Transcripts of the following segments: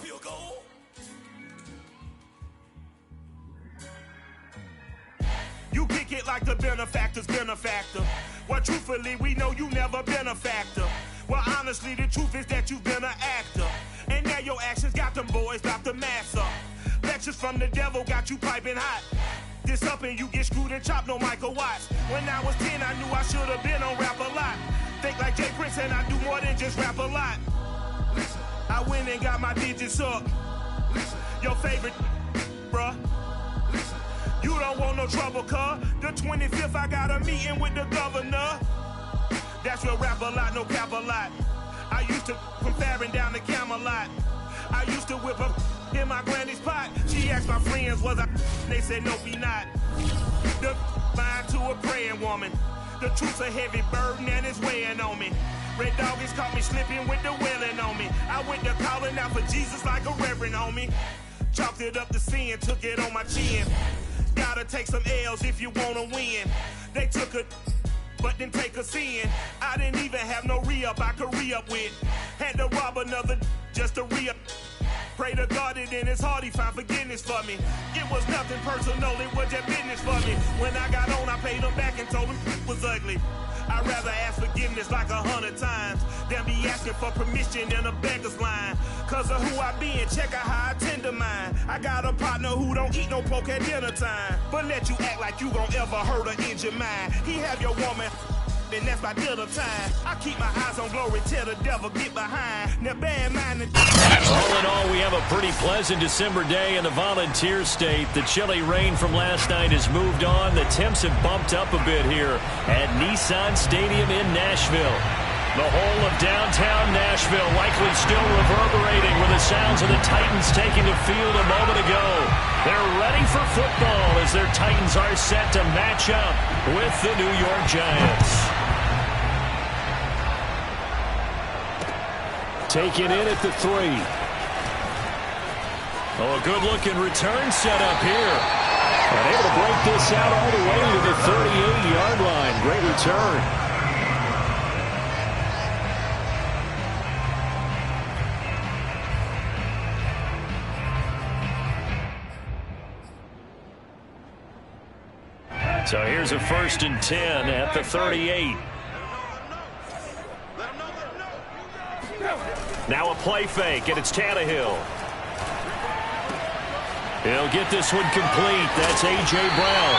Field goal. You kick it like the benefactor's benefactor. Well, truthfully, we know you never been a factor. Well, honestly, the truth is that you've been an actor. And now your actions got them boys about to mass up. Lectures from the devil got you piping hot. This up and you get screwed and chopped, no Michael Watts. When I was 10, I knew I should have been on Rap a Lot. Think like Jay Prince and I do more than just rap a lot. I went and got my digits up. Your favorite, bruh. You don't want no trouble, cuz. The 25th, I got a meeting with the governor. That's real rap a lot, no cap a lot. I used to from Farron down to Camelot. I used to whip up in my granny's pot. She asked my friends, was I? They said, no, be not. The mind to a praying woman. The truth's a heavy burden and it's weighing on me. Red Doggies caught me slipping with the wailing on me. I went to calling out for Jesus like a reverend homie. Chalked it up to sin, took it on my chin. Gotta take some L's if you wanna win. They took a but didn't take a sin. I didn't even have no re-up I could re-up with. Had to rob another just to re-up. Pray to God that in his heart he found forgiveness for me. It was nothing personal, it was just business for me. When I got on, I paid him back and told him it was ugly. I'd rather ask forgiveness like 100 times than be asking for permission in a beggar's line. Cause of who I be and check out how I tend to mine. I got a partner who don't eat no pork at dinner time, but let you act like you gon' ever hurt or injure mine. He have your woman and that's my dinner time. I keep my eyes on glory till the devil get behind. Now bear in mind all in all, we have a pretty pleasant December day in the Volunteer State. The chilly rain from last night has moved on. The temps have bumped up a bit here at Nissan Stadium in Nashville. The whole of downtown Nashville likely still reverberating with the sounds of the Titans taking the field a moment ago. They're ready for football as their Titans are set to match up with the New York Giants. Taken in at the 3. Oh, a good-looking return set up here. And able to break this out all the way to the 38-yard line. Great return. So here's a 1st and 10 at the 38. Now a play fake, and it's Tannehill. He'll get this one complete. That's A.J. Brown.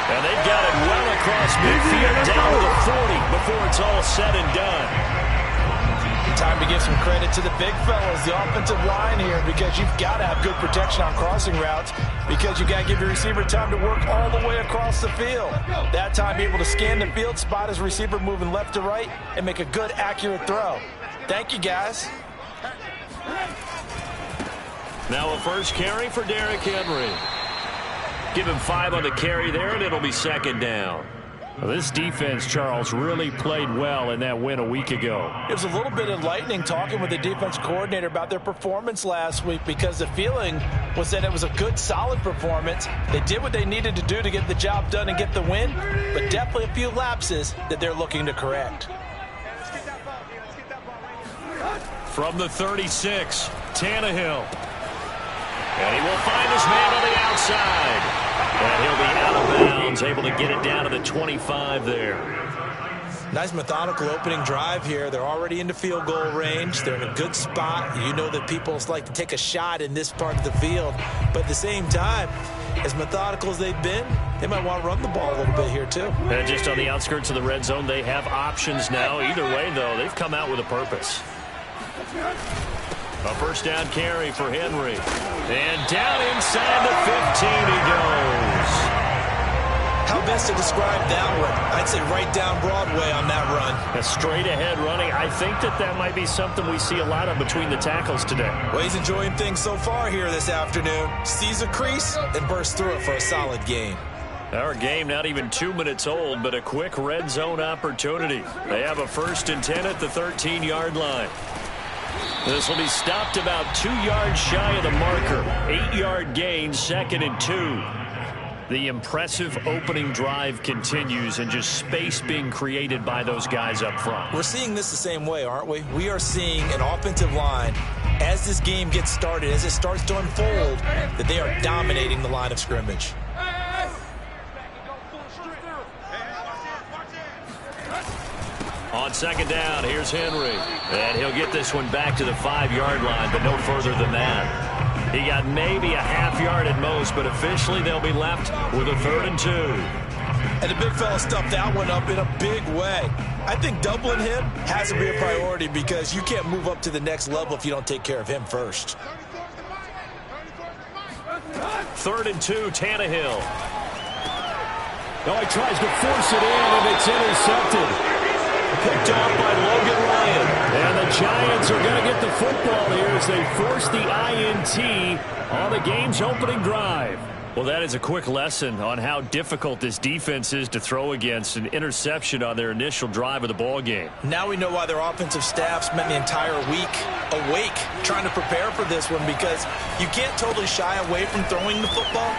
And they've got it well across midfield down to the 40 before it's all said and done. Time to give some credit to the big fellas, the offensive line here, because you've got to have good protection on crossing routes, because you got to give your receiver time to work all the way across the field. That time, be able to scan the field, spot his receiver moving left to right, and make a good, accurate throw. Thank you, guys. Now a first carry for Derrick Henry. Give him 5 on the carry there, and it'll be 2nd down. Well, this defense, Charles, really played well in that win a week ago. It was a little bit enlightening talking with the defense coordinator about their performance last week, because the feeling was that it was a good, solid performance. They did what they needed to do to get the job done and get the win, but definitely a few lapses that they're looking to correct. From the 36, Tannehill. And he will find his man on the outside. And he'll be out of bounds, able to get it down to the 25 there. Nice methodical opening drive here. They're already into field goal range. They're in a good spot. You know that people like to take a shot in this part of the field. But at the same time, as methodical as they've been, they might want to run the ball a little bit here too. And just on the outskirts of the red zone, they have options now. Either way, though, they've come out with a purpose. A first down carry for Henry. And down inside the 15 he goes. How best to describe that one? I'd say right down Broadway on that run. A straight ahead running. I think that might be something we see a lot of between the tackles today. Well, he's enjoying things so far here this afternoon. Sees a crease and bursts through it for a solid gain. Our game not even 2 minutes old, but a quick red zone opportunity. They have a 1st and 10 at the 13-yard line. This will be stopped about 2 yards shy of the marker. 8-yard gain, 2nd and 2. The impressive opening drive continues, and just space being created by those guys up front. We're seeing this the same way, aren't we? We are seeing an offensive line as this game gets started, as it starts to unfold, that they are dominating the line of scrimmage. On second down, here's Henry. And he'll get this one back to the 5-yard line, but no further than that. He got maybe a half yard at most, but officially they'll be left with a 3rd and 2. And the big fella stuffed that one up in a big way. I think doubling him has to be a priority because you can't move up to the next level if you don't take care of him first. 3rd and 2, Tannehill. Oh, he tries to force it in, and it's intercepted. Picked off by Logan Ryan. And the Giants are going to get the football here as they force the INT on the game's opening drive. Well, that is a quick lesson on how difficult this defense is to throw against. An interception on their initial drive of the ball game. Now we know why their offensive staff spent the entire week awake trying to prepare for this one, because you can't totally shy away from throwing the football.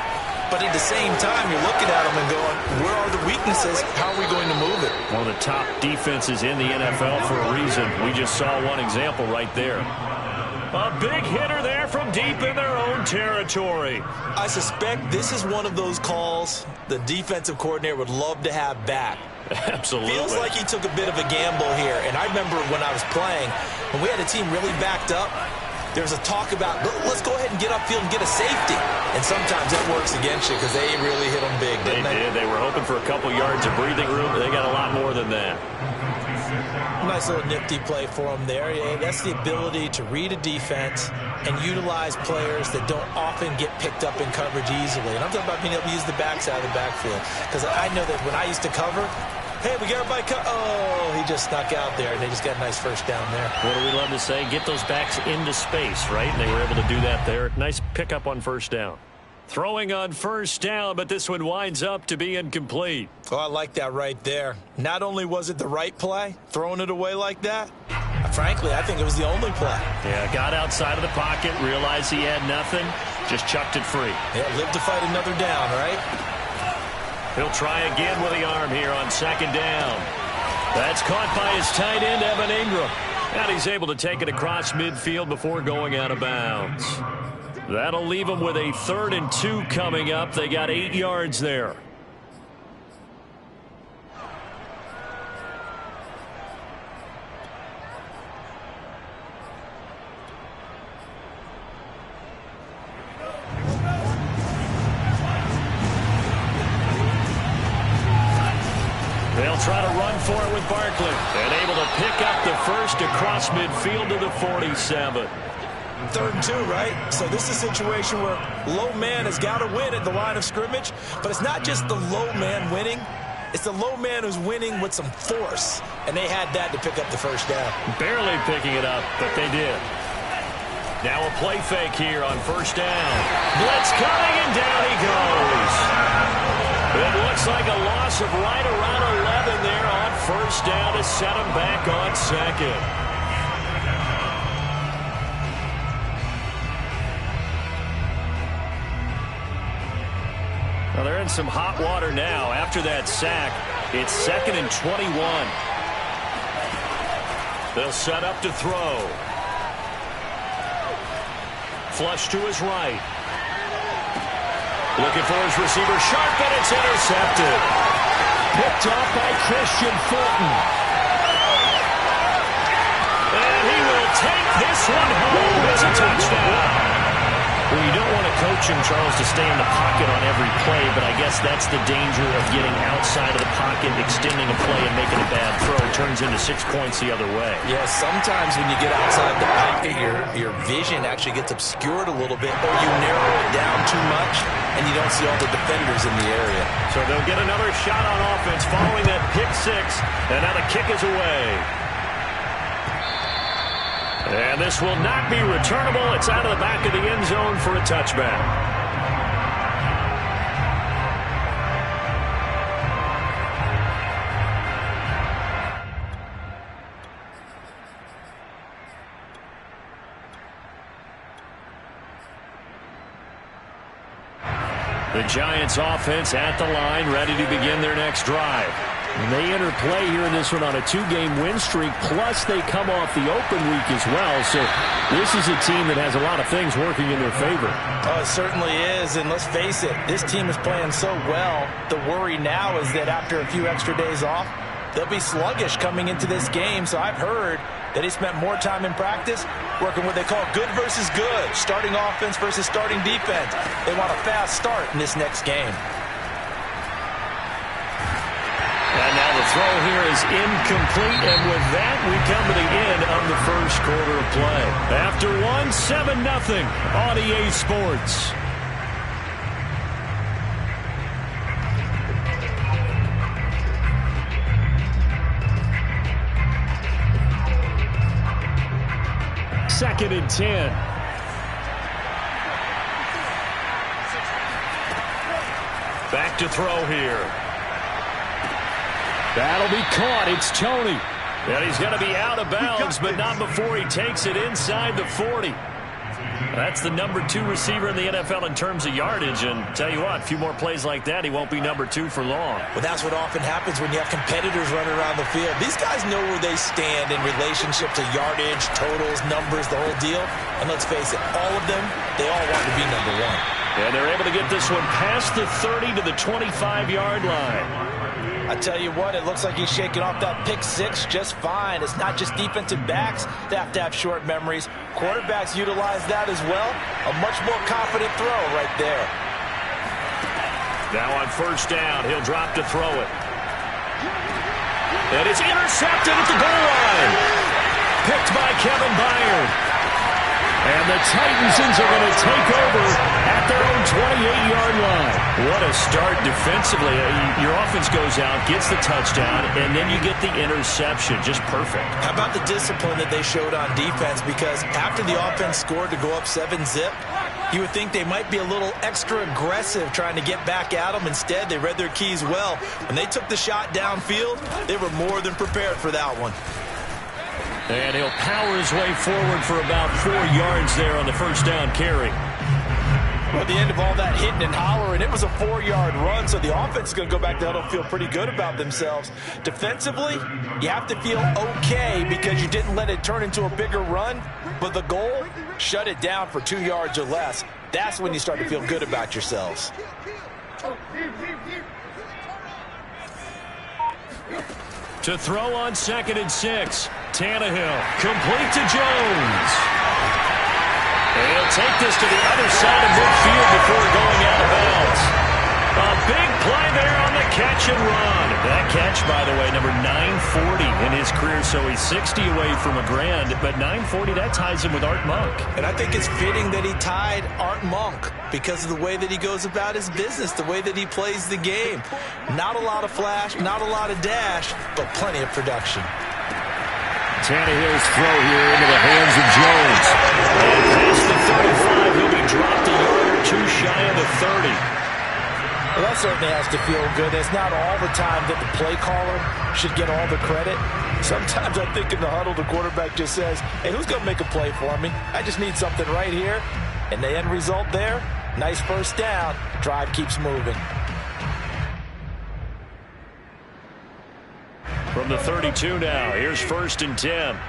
But at the same time, you're looking at them and going, where are the weaknesses? How are we going to move it? One of the top defenses in the NFL for a reason. We just saw one example right there. A big hitter there from deep in their own territory. I suspect this is one of those calls the defensive coordinator would love to have back. Absolutely. Feels like he took a bit of a gamble here. And I remember when I was playing, when we had a team really backed up, there was a talk about, let's go ahead and get upfield and get a safety. And sometimes that works against you because they really hit them big, didn't they? They did. They were hoping for a couple yards of breathing room, but they got a lot more than that. Nice little nifty play for them there. Yeah, that's the ability to read a defense and utilize players that don't often get picked up in coverage easily. And I'm talking about being able to use the backside of the backfield. Because I know that when I used to cover, hey, we got everybody oh, he just snuck out there, and they just got a nice first down there. What do we love to say? Get those backs into space, right? And they were able to do that there. Nice pickup on first down. Throwing on first down, but this one winds up to be incomplete. Oh, I like that right there. Not only was it the right play, throwing it away like that, frankly, I think it was the only play. Yeah, got outside of the pocket, realized he had nothing, just chucked it free. Yeah, live to fight another down, right? He'll try again with the arm here on second down. That's caught by his tight end, Evan Ingram. And he's able to take it across midfield before going out of bounds. That'll leave them with a 3rd and 2 coming up. They got 8 yards there. They'll try to run for it with Barkley. And able to pick up the first across midfield to the 47. 3rd and 2, right? So this is a situation where low man has got to win at the line of scrimmage. But it's not just the low man winning. It's the low man who's winning with some force. And they had that to pick up the first down. Barely picking it up, but they did. Now a play fake here on first down. Blitz coming, and down he goes. It looks like a loss of right around 11 there on first down to set him back on second. Well, they're in some hot water now. After that sack, it's 2nd and 21. They'll set up to throw. Flush to his right. Looking for his receiver, sharp, and it's intercepted. Picked off by Christian Fulton. And he will take this one home. It's a touchdown. Well, you don't want to coach him, Charles, to stay in the pocket on every play, but I guess that's the danger of getting outside of the pocket, extending a play, and making a bad throw. It turns into 6 points the other way. Yeah, sometimes when you get outside the pocket, your vision actually gets obscured a little bit, or you narrow it down too much, and you don't see all the defenders in the area. So they'll get another shot on offense following that pick six, and now the kick is away. And this will not be returnable. It's out of the back of the end zone for a touchback. The Giants offense at the line, ready to begin their next drive. And they enter play here in this one on a 2-game win streak, plus they come off the open week as well. So this is a team that has a lot of things working in their favor. Oh, it certainly is, and let's face it, this team is playing so well. The worry now is that after a few extra days off, they'll be sluggish coming into this game. So I've heard that he spent more time in practice working what they call good versus good, starting offense versus starting defense. They want a fast start in this next game. And now the throw here is incomplete, and with that, we come to the end of the first quarter of play. After one, 7-0 on EA Sports. Second and 10. Back to throw here. That'll be caught. It's Toney. And he's going to be out of bounds, but not before he takes it inside the 40. That's the number 2 receiver in the NFL in terms of yardage. And tell you what, a few more plays like that, he won't be number 2 for long. Well, that's what often happens when you have competitors running around the field. These guys know where they stand in relationship to yardage, totals, numbers, the whole deal. And let's face it, all of them, they all want to be number 1. And they're able to get this one past the 30 to the 25-yard line. I tell you what, it looks like he's shaking off that pick 6 just fine. It's not just defensive backs that have to have short memories. Quarterbacks utilize that as well. A much more confident throw right there. Now on first down, he'll drop to throw it. And it's intercepted at the goal line. Picked by Kevin Byard. And the Titans are going to take over at their own 28-yard line. What a start defensively. Your offense goes out, gets the touchdown, and then you get the interception. Just perfect. How about the discipline that they showed on defense? Because after the offense scored to go up 7-zip, you would think they might be a little extra aggressive trying to get back at them. Instead, they read their keys well. When they took the shot downfield, they were more than prepared for that one. And he'll power his way forward for about 4 yards there on the first down carry. Well, at the end of all that hitting and hollering, it was a 4-yard run, so the offense is going to go back there and feel pretty good about themselves. Defensively, you have to feel okay because you didn't let it turn into a bigger run, but the goal, shut it down for 2 yards or less. That's when you start to feel good about yourselves. To throw on 2nd and 6. Tannehill complete to Jones. And he'll take this to the other side of midfield before going out of bounds. A big play there on the catch and run. That catch, by the way, number 940 in his career, so he's 60 away from a grand, but 940, that ties him with Art Monk. And I think it's fitting that he tied Art Monk because of the way that he goes about his business, the way that he plays the game. Not a lot of flash, not a lot of dash, but plenty of production. Tannehill's throw here into the hands of Jones. And past the 35, he'll be dropped a yard or 2 shy of the 30. Well, that certainly has to feel good. It's not all the time that the play caller should get all the credit. Sometimes I think in the huddle, the quarterback just says, hey, who's going to make a play for me? I just need something right here. And the end result there, nice first down. Drive keeps moving. From the 32 now, here's 1st and 10.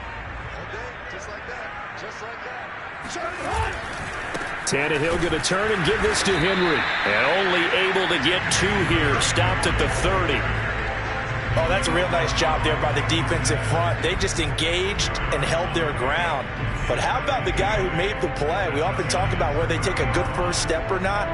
Tannehill going to turn and give this to Henry. And only able to get 2 here. Stopped at the 30. Oh, that's a real nice job there by the defensive front. They just engaged and held their ground. But how about the guy who made the play? We often talk about whether they take a good first step or not.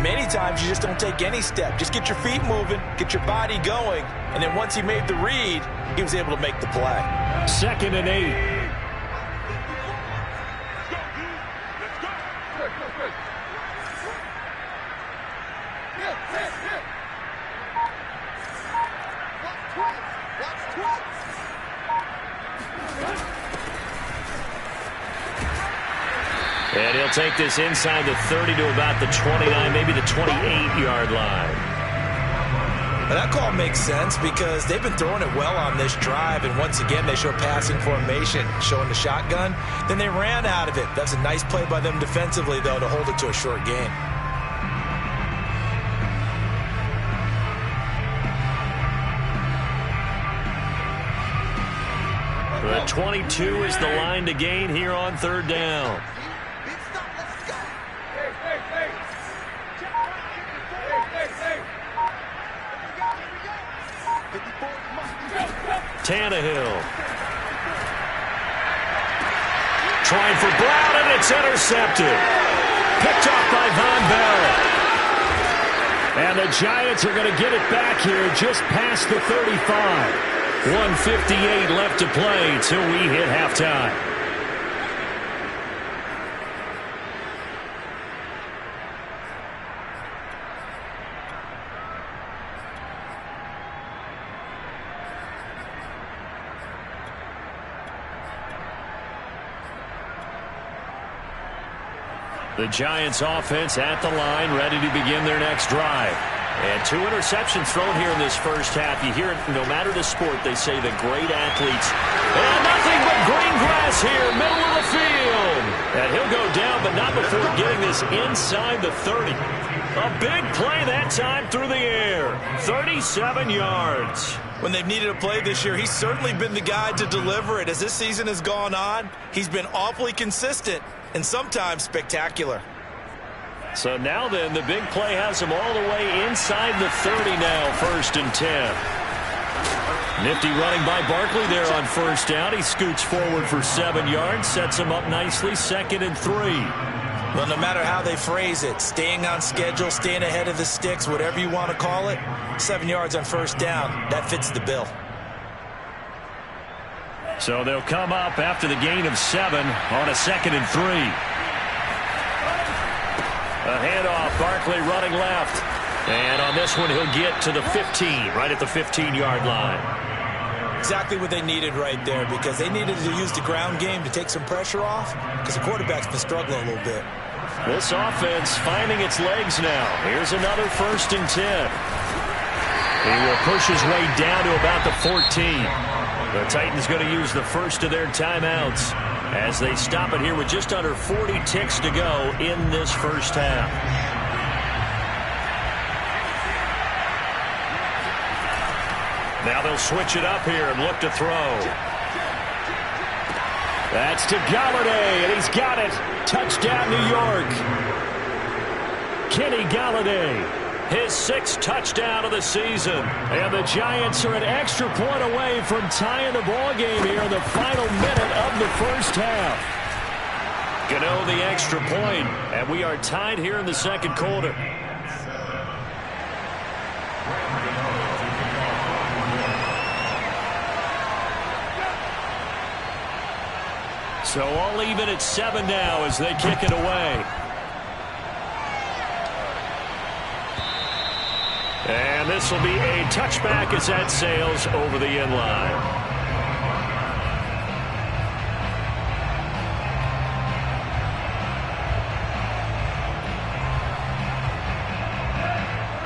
Many times you just don't take any step. Just get your feet moving, get your body going, and then once he made the read, he was able to make the play. 2nd and 8. And he'll take this inside the 30 to about the 29, maybe the 28-yard line. Well, that call makes sense because they've been throwing it well on this drive, and once again they show passing formation, showing the shotgun. Then they ran out of it. That's a nice play by them defensively, though, to hold it to a short game. The 22 is the line to gain here on third down. Tannehill. Trying for Brown, and it's intercepted. Picked off by Von Bell. And the Giants are going to get it back here just past the 35. 1:58 left to play till we hit halftime. The Giants offense at the line, ready to begin their next drive. And 2 interceptions thrown here in this first half. You hear it no matter the sport, they say the great athletes. And nothing but green grass here, middle of the field. And he'll go down, but not before getting this inside the 30. A big play that time through the air. 37 yards. When they've needed a play this year, he's certainly been the guy to deliver it. As this season has gone on, he's been awfully consistent and sometimes spectacular. So now then, the big play has him all the way inside the 30 now, 1st and 10. Nifty running by Barkley there on first down. He scoots forward for 7 yards, sets him up nicely, 2nd and 3. Well, no matter how they phrase it, staying on schedule, staying ahead of the sticks, whatever you want to call it, 7 yards on first down, that fits the bill. So they'll come up after the gain of 7 on a 2nd and 3. A handoff, Barkley running left. And on this one, he'll get to the 15, right at the 15-yard line. Exactly what they needed right there, because they needed to use the ground game to take some pressure off, because the quarterback's been struggling a little bit. This offense finding its legs now. Here's another 1st and 10. He will push his way down to about the 14. The Titans going to use the first of their timeouts as they stop it here with just under 40 ticks to go in this first half. Now they'll switch it up here and look to throw. That's to Galladay, and he's got it. Touchdown, New York. Kenny Galladay, his 6th touchdown of the season. And the Giants are an extra point away from tying the ball game here in the final minute of the first half. Gano the extra point, and we are tied here in the second quarter. So all even at 7 now as they kick it away. And this will be a touchback as that sails over the end line.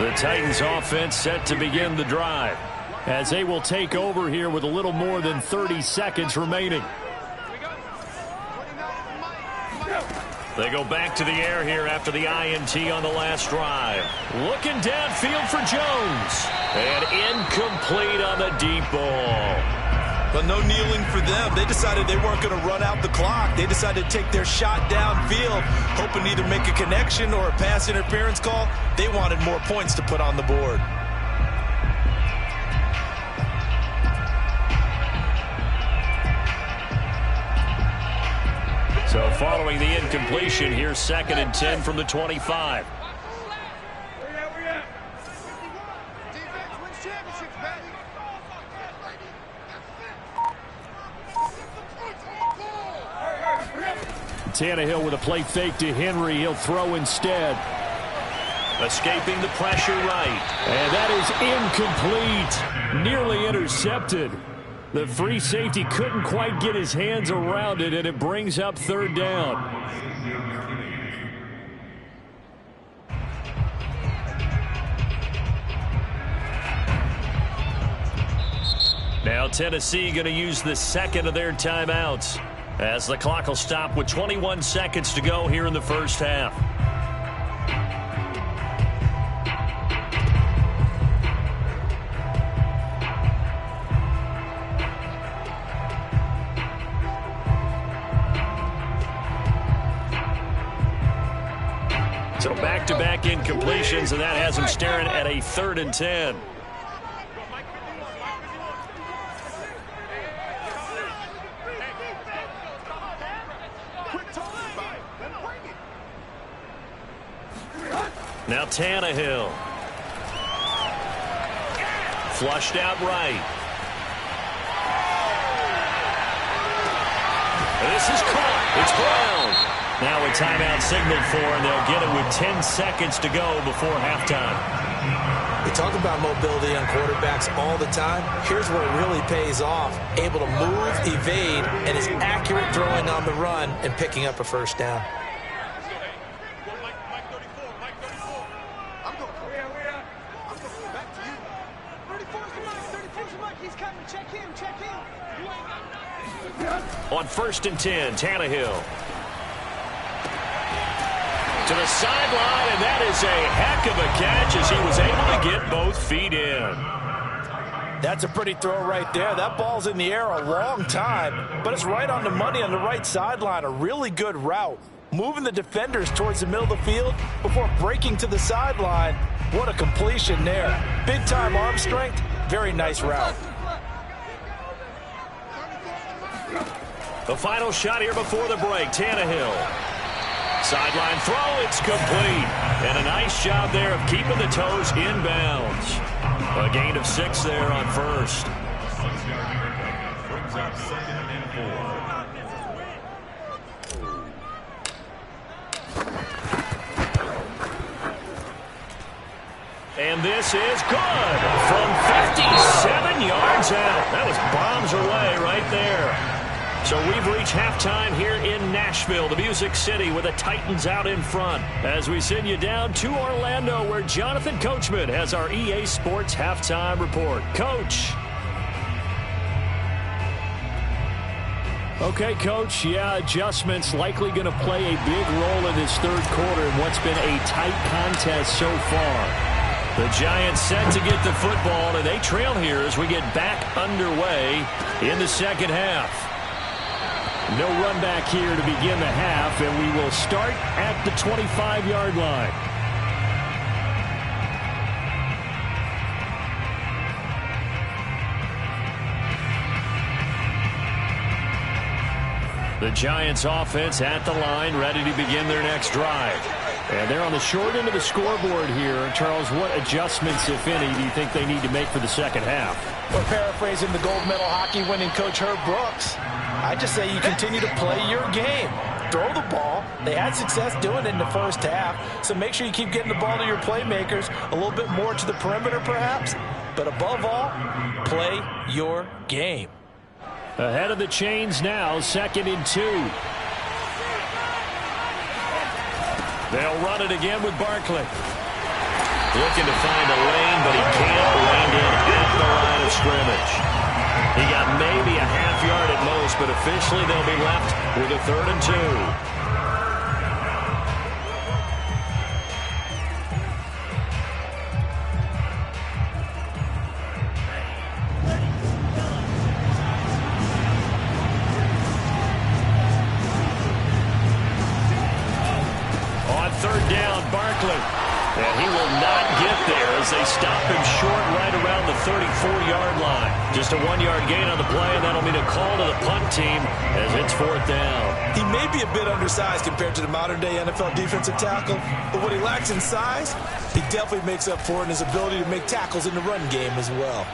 The Titans offense set to begin the drive as they will take over here with a little more than 30 seconds remaining. They go back to the air here after the INT on the last drive. Looking downfield for Jones. And incomplete on the deep ball. But no kneeling for them. They decided they weren't going to run out the clock. They decided to take their shot downfield, hoping to either make a connection or a pass interference call. They wanted more points to put on the board. So following the incompletion, here's 2nd and 10 from the 25. Tannehill with a play fake to Henry. He'll throw instead. Escaping the pressure right. And that is incomplete. Nearly intercepted. The free safety couldn't quite get his hands around it, and it brings up 3rd down. Now Tennessee going to use the 2nd of their timeouts as the clock will stop with 21 seconds to go here in the first half. So back-to-back incompletions, and that has him staring at a 3rd and 10. Now Tannehill. Flushed out right. This is caught. It's Brown. Now a timeout signaled for, and they'll get it with 10 seconds to go before halftime. We talk about mobility on quarterbacks all the time. Here's where it really pays off. Able to move, evade, and is accurate throwing on the run and picking up a first down. On 1st and 10, Tannehill. To the sideline, and that is a heck of a catch as he was able to get both feet in. That's a pretty throw right there. That ball's in the air a long time, but it's right on the money on the right sideline. A really good route. Moving the defenders towards the middle of the field before breaking to the sideline. What a completion there. Big-time arm strength. Very nice route. The final shot here before the break, Tannehill. Sideline throw, it's complete. And a nice job there of keeping the toes inbounds. A gain of 6 there on 1st. And this is good from 57 yards out. That was bombs away right there. So we've reached halftime here in Nashville, the Music City, with the Titans out in front. As we send you down to Orlando, where Jonathan Coachman has our EA Sports halftime report. Coach. Okay, Coach. Yeah, adjustments likely going to play a big role in this 3rd quarter in what's been a tight contest so far. The Giants set to get the football, and they trail here as we get back underway in the 2nd half. No run back here to begin the half, and we will start at the 25-yard line. The Giants offense at the line, ready to begin their next drive. And they're on the short end of the scoreboard here. Charles, what adjustments, if any, do you think they need to make for the 2nd half? Well, paraphrasing the gold medal hockey winning coach Herb Brooks, I just say you continue to play your game. Throw the ball. They had success doing it in the 1st half, so make sure you keep getting the ball to your playmakers, a little bit more to the perimeter perhaps, but above all, play your game. Ahead of the chains now, 2nd and 2. They'll run it again with Barkley. Looking to find a lane, but he can't. Reined in at the line of scrimmage. He got maybe a half yard at most, but officially they'll be left with a 3rd and 2. On 3rd down, Barkley. And he will not get there as they stop him short right around the 34-yard line. Just a 1-yard gain on the play, and that'll mean a call to the punt team as it's 4th down. He may be a bit undersized compared to the modern-day NFL defensive tackle, but what he lacks in size, he definitely makes up for it in his ability to make tackles in the run game as well.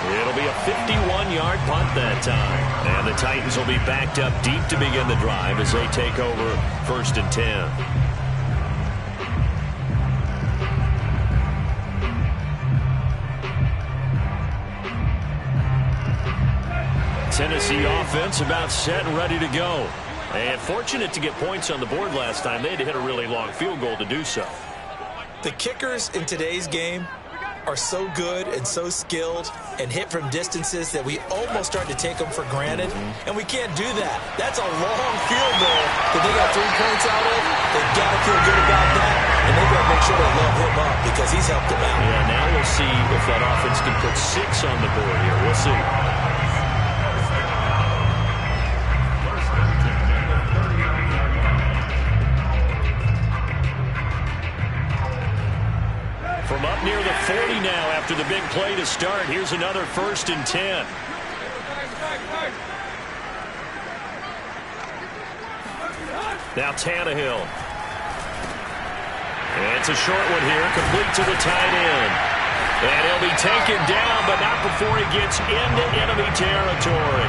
It'll be a 51-yard punt that time. And the Titans will be backed up deep to begin the drive as they take over 1st and 10. Tennessee offense about set and ready to go. And fortunate to get points on the board last time. They had to hit a really long field goal to do so. The kickers in today's game are so good and so skilled and hit from distances that we almost start to take them for granted, and we can't do that. That's a long field goal that they got 3 points out of. They've got to feel good about that, and they've got to make sure they love him up because he's helped them out. Yeah, now we'll see if that offense can put 6 on the board here. We'll see. after the big play to start. Here's another 1st and 10. Now Tannehill. It's a short one here, complete to the tight end. And he'll be taken down, but not before he gets into enemy territory.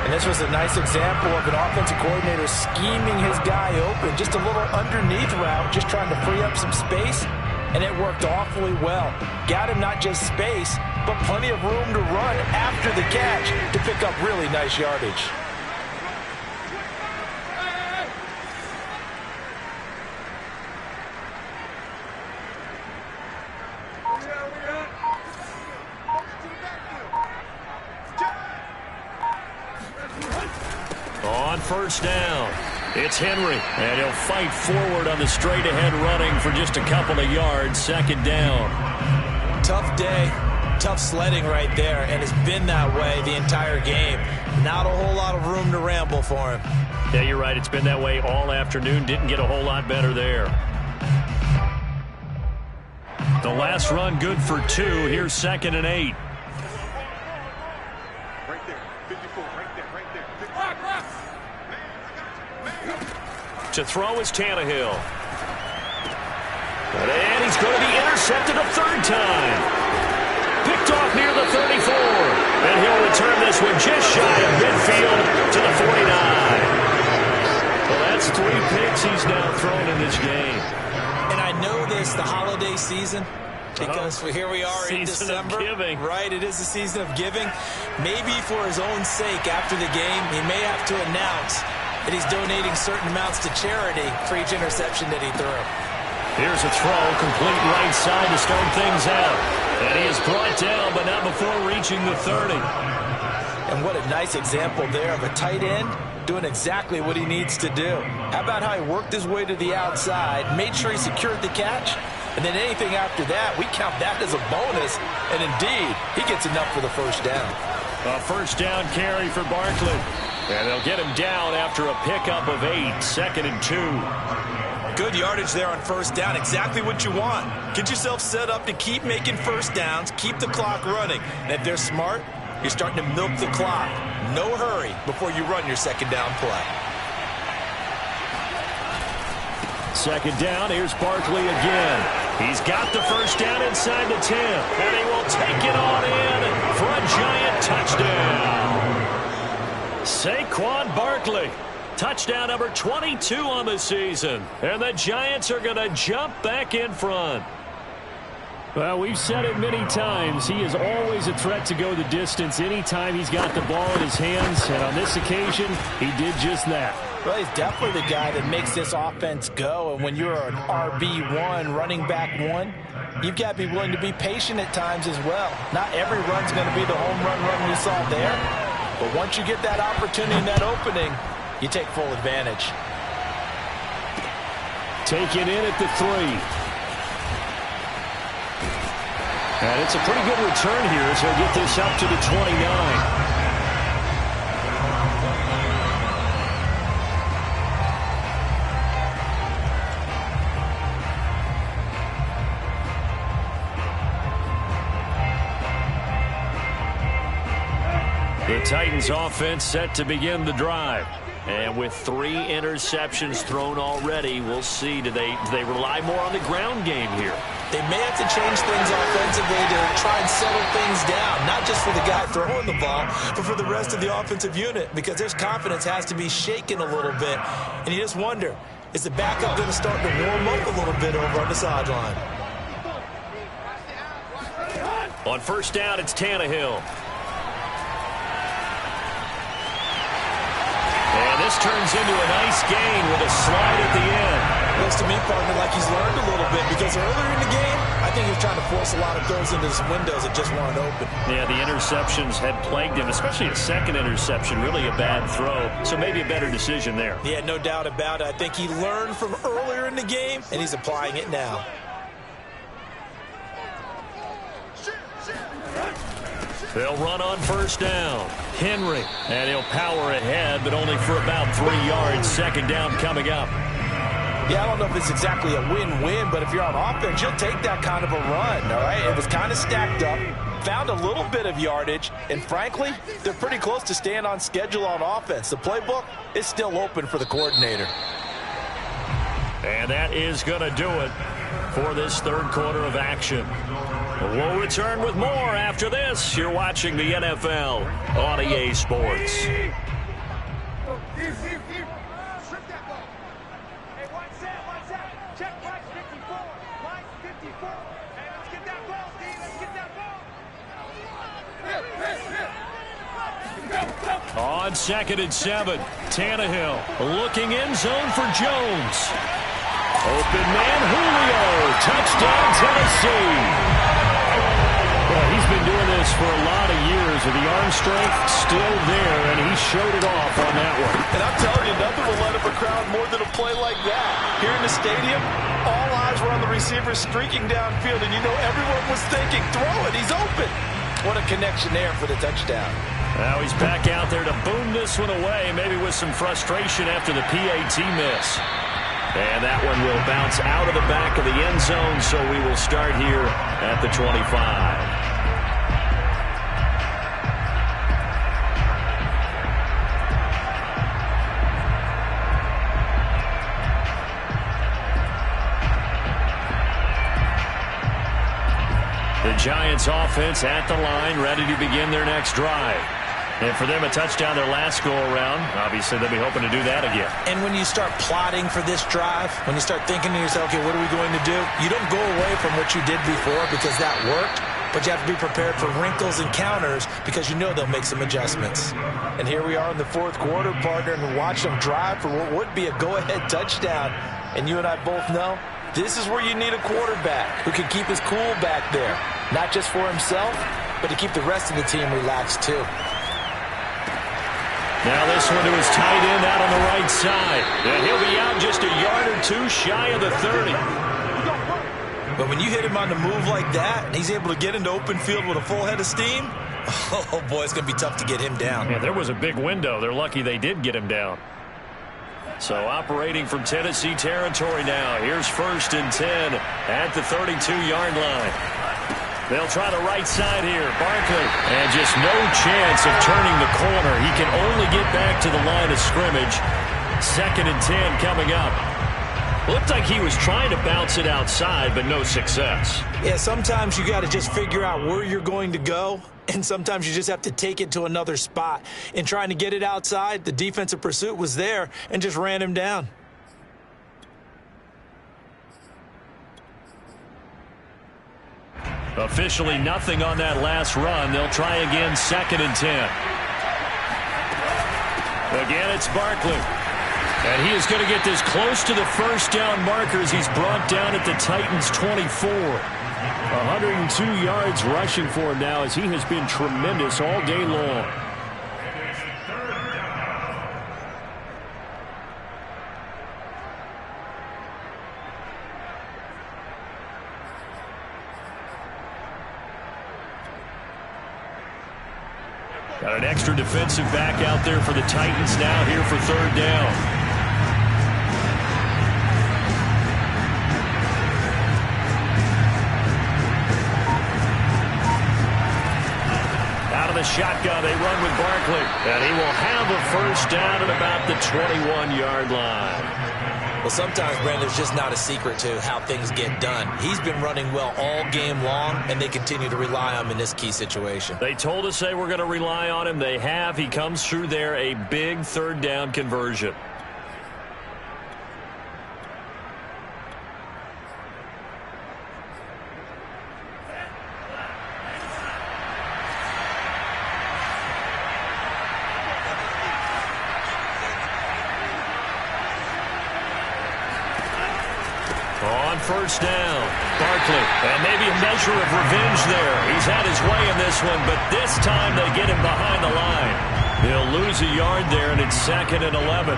And this was a nice example of an offensive coordinator scheming his guy open. Just a little underneath route, just trying to free up some space. And it worked awfully well. Got him not just space, but plenty of room to run after the catch to pick up really nice yardage. On 1st down, it's Henry, and he'll fight forward on the straight-ahead running for just a couple of yards. 2nd down. Tough day, tough sledding right there, and it's been that way the entire game. Not a whole lot of room to ramble for him. Yeah, you're right. It's been that way all afternoon. Didn't get a whole lot better there. The last run good for 2. Here's 2nd and 8. To throw is Tannehill. And he's going to be intercepted a 3rd time. Picked off near the 34. And he'll return this one just shy of midfield to the 49. Well, that's 3 picks he's now thrown in this game. And I know this, the holiday season, because here we are in December. Season of giving. Right, it is the season of giving. Maybe for his own sake after the game, he may have to announce that he's donating certain amounts to charity for each interception that he threw. Here's a throw, complete right side to start things out. And he is brought down, but not before reaching the 30. And what a nice example there of a tight end doing exactly what he needs to do. How about how he worked his way to the outside, made sure he secured the catch, and then anything after that, we count that as a bonus. And indeed, he gets enough for the 1st down. A 1st down carry for Barkley. And they'll get him down after a pickup of 8. 2nd and 2. Good yardage there on 1st down. Exactly what you want. Get yourself set up to keep making 1st downs, keep the clock running. And if they're smart, you're starting to milk the clock. No hurry before you run your 2nd down play. 2nd down, here's Barkley again. He's got the 1st down inside the 10. And he will take it on in for a giant touchdown. Saquon Barkley, touchdown number 22 on the season. And the Giants are going to jump back in front. Well, we've said it many times. He is always a threat to go the distance anytime he's got the ball in his hands. And on this occasion, he did just that. Well, he's definitely the guy that makes this offense go. And when you're an RB1, running back 1, you've got to be willing to be patient at times as well. Not every run's going to be the home run we saw there. But once you get that opportunity and that opening, you take full advantage. Taken in at the 3. And it's a pretty good return here as he'll get this up to the 29. The Titans offense set to begin the drive. And with 3 interceptions thrown already, we'll see, do they rely more on the ground game here? They may have to change things offensively to try and settle things down, not just for the guy throwing the ball, but for the rest of the offensive unit, because their confidence has to be shaken a little bit. And you just wonder, is the backup going to start to warm up a little bit over on the sideline? On 1st down, it's Tannehill. And this turns into a nice gain with a slide at the end. Looks to me, partner, like he's learned a little bit, because earlier in the game, I think he was trying to force a lot of throws into some windows that just weren't open. Yeah, the interceptions had plagued him, especially a 2nd interception, really a bad throw. So maybe a better decision there. Yeah, no doubt about it. I think he learned from earlier in the game, and he's applying it now. They'll run on 1st down. Henry, and he'll power ahead, but only for about 3 yards. 2nd down coming up. Yeah, I don't know if it's exactly a win-win, but if you're on offense, you'll take that kind of a run, all right? It was kind of stacked up, found a little bit of yardage, and frankly, they're pretty close to staying on schedule on offense. The playbook is still open for the coordinator. And that is going to do it for this third quarter of action. We'll return with more after this. You're watching the NFL on EA Sports. On 2nd and 7, Tannehill looking end zone for Jones. Open man, Julio. Touchdown, Tennessee. Well, he's been doing this for a lot of years, and the arm strength still there, and he showed it off on that one. And I'm telling you, nothing will let up a crowd more than a play like that. Here in the stadium, all eyes were on the receiver streaking downfield, and you know everyone was thinking, throw it, he's open. What a connection there for the touchdown. Now he's back out there to boom this one away, maybe with some frustration after the PAT miss. And that one will bounce out of the back of the end zone, so we will start here at the 25. The Giants offense at the line, ready to begin their next drive. And for them, a touchdown their last go-around. Obviously, they'll be hoping to do that again. And when you start plotting for this drive, when you start thinking to yourself, okay, what are we going to do? You don't go away from what you did before because that worked, but you have to be prepared for wrinkles and counters because you know they'll make some adjustments. And here we are in the fourth quarter, partner, and watch them drive for what would be a go-ahead touchdown. And you and I both know this is where you need a quarterback who can keep his cool back there, not just for himself, but to keep the rest of the team relaxed too. Now this one to his tight end out on the right side. And he'll be out just a yard or two shy of the 30. But when you hit him on the move like that, and he's able to get into open field with a full head of steam, oh boy, it's going to be tough to get him down. Yeah, there was a big window. They're lucky they did get him down. So operating from Tennessee territory now. Here's 1st and 10 at the 32-yard line. They'll try the right side here. Barkley. And just no chance of turning the corner. He can only get back to the line of scrimmage. 2nd and 10 coming up. Looked like he was trying to bounce it outside, but no success. Yeah, sometimes you got to just figure out where you're going to go, and sometimes you just have to take it to another spot. In trying to get it outside, the defensive pursuit was there and just ran him down. Officially nothing on that last run. They'll try again, 2nd and 10. Again, it's Barkley. And he is going to get this close to the first down markers. He's brought down at the Titans' 24. 102 yards rushing for him now as he has been tremendous all day long. Got an extra defensive back out there for the Titans now here for 3rd down. Out of the shotgun, they run with Barkley. And he will have a 1st down at about the 21-yard line. Well, sometimes, Brandon, there's just not a secret to how things get done. He's been running well all game long, and they continue to rely on him in this key situation. They told us they were going to rely on him. They have. He comes through there, a big 3rd down conversion. On 1st down, Barkley, and maybe a measure of revenge there. He's had his way in this one, but this time they get him behind the line. He'll lose a yard there, and it's 2nd and 11.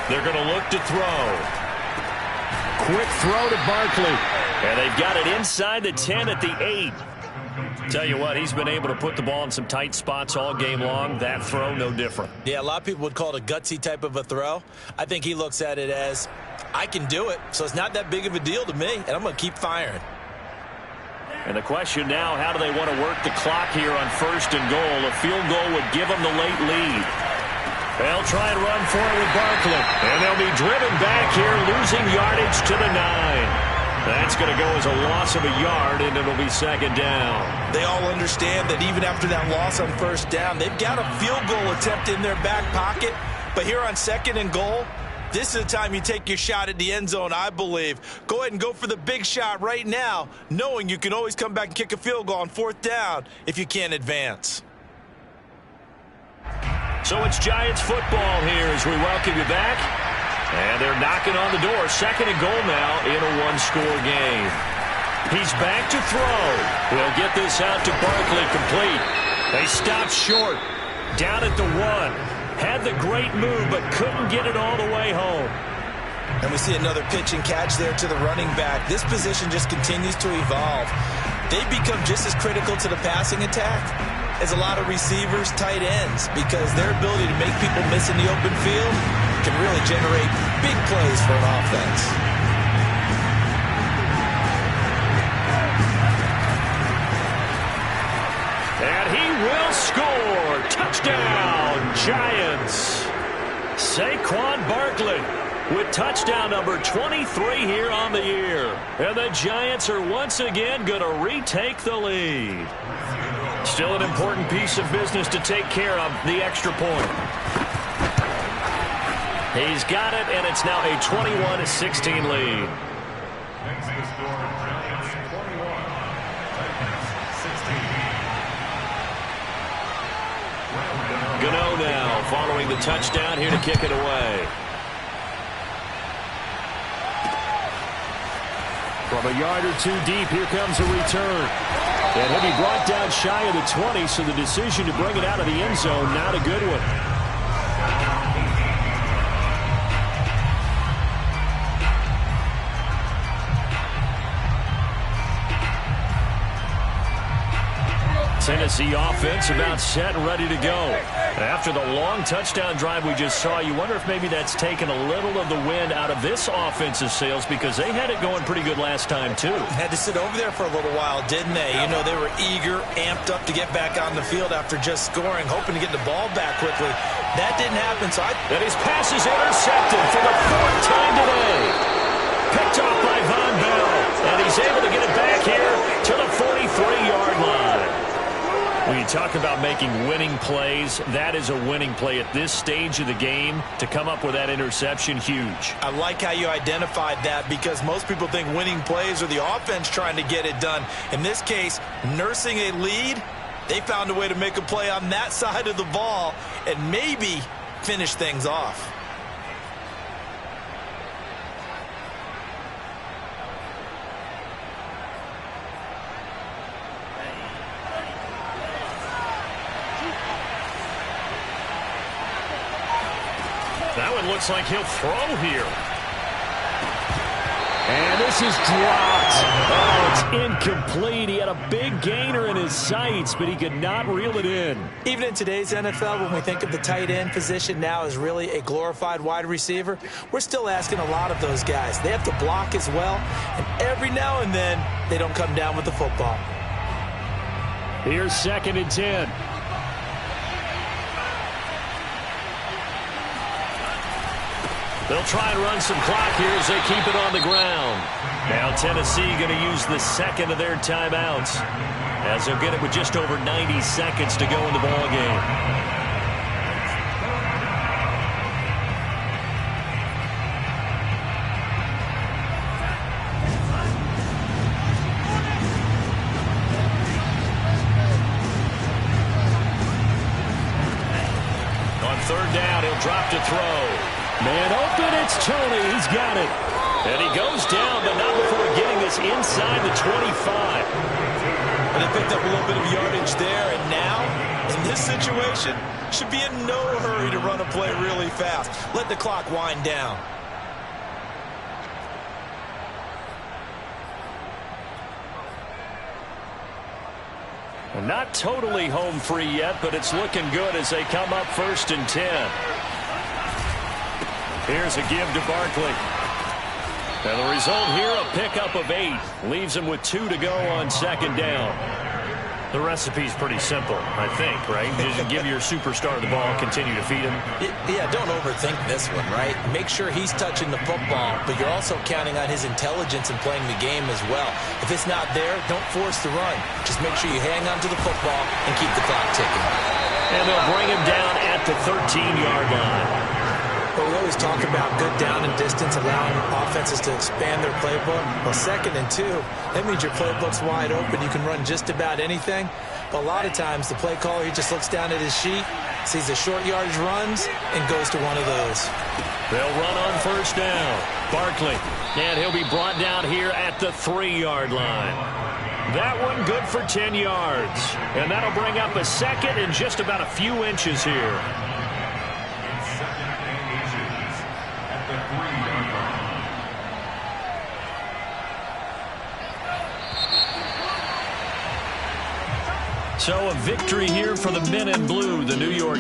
They're going to look to throw. Quick throw to Barkley, and they've got it inside the 10 at the 8. Tell you what, he's been able to put the ball in some tight spots all game long. That throw, no different. Yeah, a lot of people would call it a gutsy type of a throw. I think he looks at it as, I can do it, so it's not that big of a deal to me, and I'm going to keep firing. And the question now, how do they want to work the clock here on 1st and goal? A field goal would give them the late lead. They'll try and run for it with Barkley. And they'll be driven back here, losing yardage to the 9. That's going to go as a loss of a yard, and it'll be 2nd down. They all understand that even after that loss on 1st down, they've got a field goal attempt in their back pocket. But here on 2nd and goal, this is the time you take your shot at the end zone, I believe. Go ahead and go for the big shot right now, knowing you can always come back and kick a field goal on 4th down if you can't advance. So it's Giants football here as we welcome you back. And they're knocking on the door. 2nd and goal now in a one-score game. He's back to throw. We'll get this out to Barkley, complete. They stopped short. Down at the 1. Had the great move, but couldn't get it all the way home. And we see another pitch and catch there to the running back. This position just continues to evolve. They become just as critical to the passing attack as a lot of receivers, tight ends, because their ability to make people miss in the open field can really generate big plays for an offense. And he will score. Touchdown, Giants. Saquon Barkley with touchdown number 23 here on the year. And the Giants are once again going to retake the lead. Still an important piece of business to take care of, the extra point. He's got it, and it's now a 21-16 lead. Gano now following the touchdown here to kick it away. From a yard or two deep, here comes a return. And he'll be brought down shy of the 20, so the decision to bring it out of the end zone, not a good one. Tennessee offense about set and ready to go. After the long touchdown drive we just saw, you wonder if maybe that's taken a little of the wind out of this offense's sails, because they had it going pretty good last time too. Had to sit over there for a little while, didn't they? You know, they were eager, amped up to get back on the field after just scoring, hoping to get the ball back quickly. That didn't happen, so And his pass is intercepted for the 4th time today. Picked off by Von Bell, and he's able to get it back here to the 43-yard line. When you talk about making winning plays, that is a winning play at this stage of the game. To come up with that interception, huge. I like how you identified that, because most people think winning plays are the offense trying to get it done. In this case, nursing a lead, they found a way to make a play on that side of the ball and maybe finish things off. That one looks like he'll throw here. And this is dropped. Oh, it's incomplete. He had a big gainer in his sights, but he could not reel it in. Even in today's NFL, when we think of the tight end position now as really a glorified wide receiver, we're still asking a lot of those guys. They have to block as well, and every now and then, they don't come down with the football. Here's 2nd and 10. They'll try and run some clock here as they keep it on the ground. Now Tennessee going to use the 2nd of their timeouts, as they'll get it with just over 90 seconds to go in the ball game. On 3rd down, he'll drop to throw. Man open, it's Tony. He's got it. And he goes down, but not before getting this inside the 25. And they picked up a little bit of yardage there, and now, in this situation, should be in no hurry to run a play really fast. Let the clock wind down. Well, not totally home free yet, but it's looking good as they come up 1st and 10. Here's a give to Barkley. And the result here, a pickup of 8. Leaves him with 2 to go on 2nd down. The recipe's pretty simple, I think, right? Just give your superstar the ball, continue to feed him. Yeah, don't overthink this one, right? Make sure he's touching the football, but you're also counting on his intelligence in playing the game as well. If it's not there, don't force the run. Just make sure you hang on to the football and keep the clock ticking. And they'll bring him down at the 13-yard line. But we always talk about good down and distance, allowing offenses to expand their playbook. Well, 2nd and 2, that means your playbook's wide open. You can run just about anything. But a lot of times, the play caller, he just looks down at his sheet, sees the short yardage runs, and goes to one of those. They'll run on 1st down. Barkley, and he'll be brought down here at the 3-yard line. That one good for 10 yards. And that'll bring up a 2nd and just about a few inches here. So a victory here for the men in blue, the New York